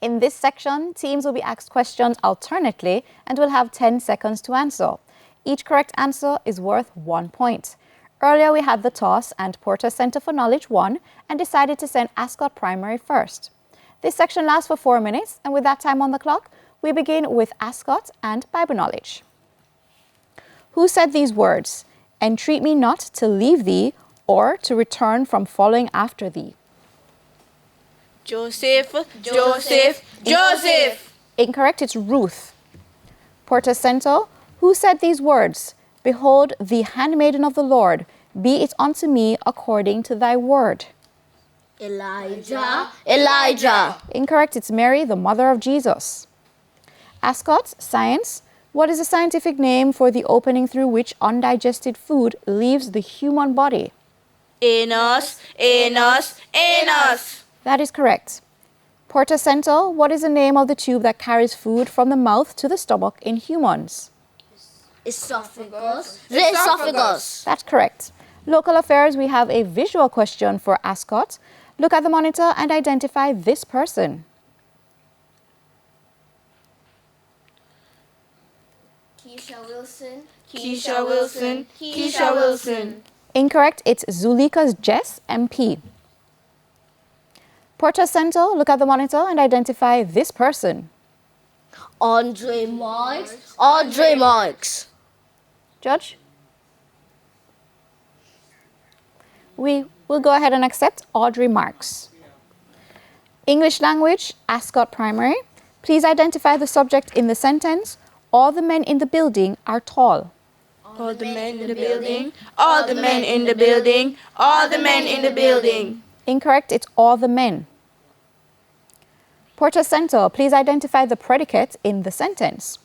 In this section, teams will be asked questions alternately and will have 10 seconds to answer. Each correct answer is worth 1 point. Earlier, we had the toss and Porter Center for Knowledge won and decided to send Ascot Primary first. This section lasts for 4 minutes, and with that time on the clock, we begin with Ascot and Bible knowledge. Who said these words? Entreat me not to leave thee or to return from following after thee. Joseph, Joseph, Joseph. Incorrect, it's Ruth. Porter Center, who said these words? Behold, the handmaiden of the Lord, be it unto me according to thy word. Elijah, Elijah. Incorrect, it's Mary, the mother of Jesus. Ascot, science. What is the scientific name for the opening through which undigested food leaves the human body? Anus, anus, anus. That is correct. Porter Center, what is the name of the tube that carries food from the mouth to the stomach in humans? Esophagus, the esophagus. That's correct. Local affairs, we have a visual question for Ascot. Look at the monitor and identify this person. Keisha Wilson, Keisha Wilson, Keisha Wilson. Incorrect, it's Zuleika's Jess, MP. Porter Center, look at the monitor and identify this person. Andre Marks, Andre Marks. Judge? We will go ahead and accept Audrey Marks. English language, Ascot Primary. Please identify the subject in the sentence. All the men in the building are tall. All the men in the building, all the men in the building, all the men in the building. Incorrect, it's all the men. Porter Center, please identify the predicate in the sentence.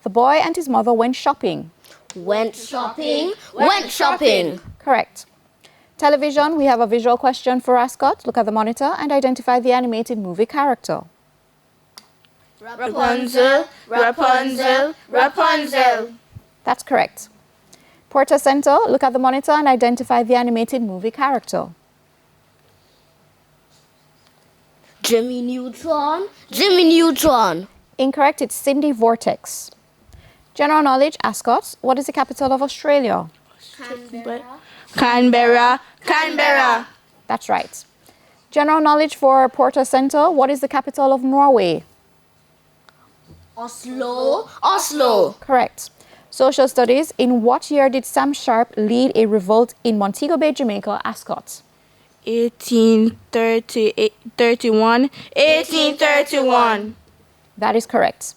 The boy and his mother went shopping. Went shopping, went shopping. Correct. Television, we have a visual question for Ascot. Look at the monitor and identify the animated movie character. Rapunzel, Rapunzel, Rapunzel. That's correct. Porter Center, look at the monitor and identify the animated movie character. Jimmy Neutron, Jimmy Neutron. Incorrect, it's Cindy Vortex. General knowledge, Ascot. What is the capital of Australia? Canberra, Canberra. That's right. General knowledge for Porter Center. What is the capital of Norway? Oslo, Oslo. Correct. Social studies. In what year did Sam Sharp lead a revolt in Montego Bay, Jamaica, Ascot? 1831, 1831. That is correct.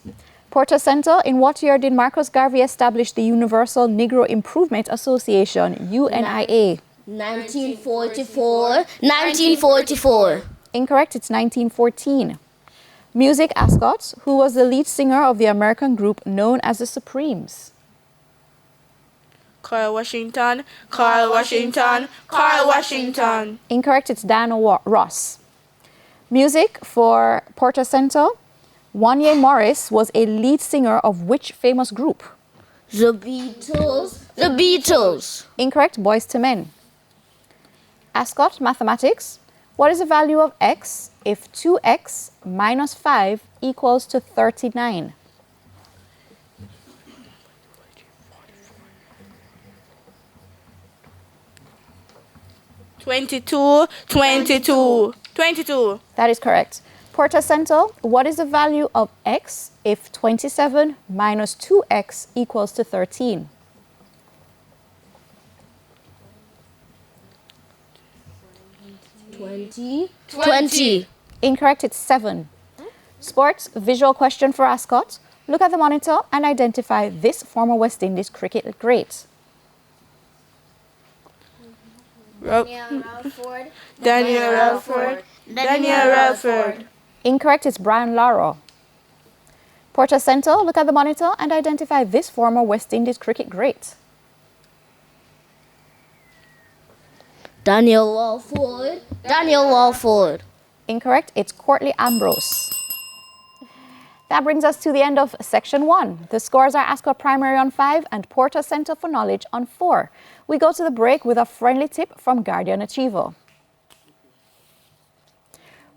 Porter Center, in what year did Marcus Garvey establish the Universal Negro Improvement Association, UNIA? 1944, 1944. Incorrect, it's 1914. Music, Ascot. Who was the lead singer of the American group known as the Supremes? Carl Washington, Carl Washington, Carl Washington. Incorrect, it's Diana Ross. Music for Porter Center. Wanya Morris was a lead singer of which famous group? The Beatles, the Beatles. Incorrect, Boys to Men. Ascot, mathematics. What is the value of x if 2x minus 5 equals to 39? Twenty-two. That is correct. Porter Center, what is the value of x if 27 minus 2x equals to 13? Twenty. Incorrect, it's 7. Sports, visual question for Ascot. Look at the monitor and identify this former West Indies cricket great. Daniel Ralford. Daniel Ralford, Daniel Ralford. Incorrect, it's Brian Lara. Porter Center, look at the monitor and identify this former West Indies cricket great. Daniel Walford. Daniel Walford. Incorrect, it's Courtly Ambrose. That brings us to the end of section 1. The scores are Ascot Primary on 5 and Porter Center for Knowledge on 4. We go to the break with a friendly tip from Guardian Achiever.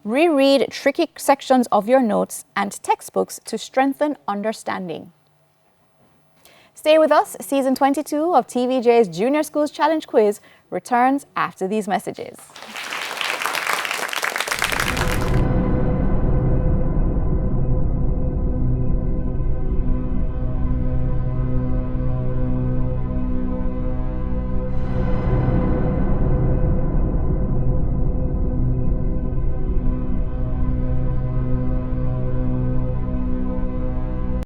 Reread tricky sections of your notes and textbooks to strengthen understanding. Stay with us. Season 22 of TVJ's Junior Schools Challenge Quiz returns after these messages.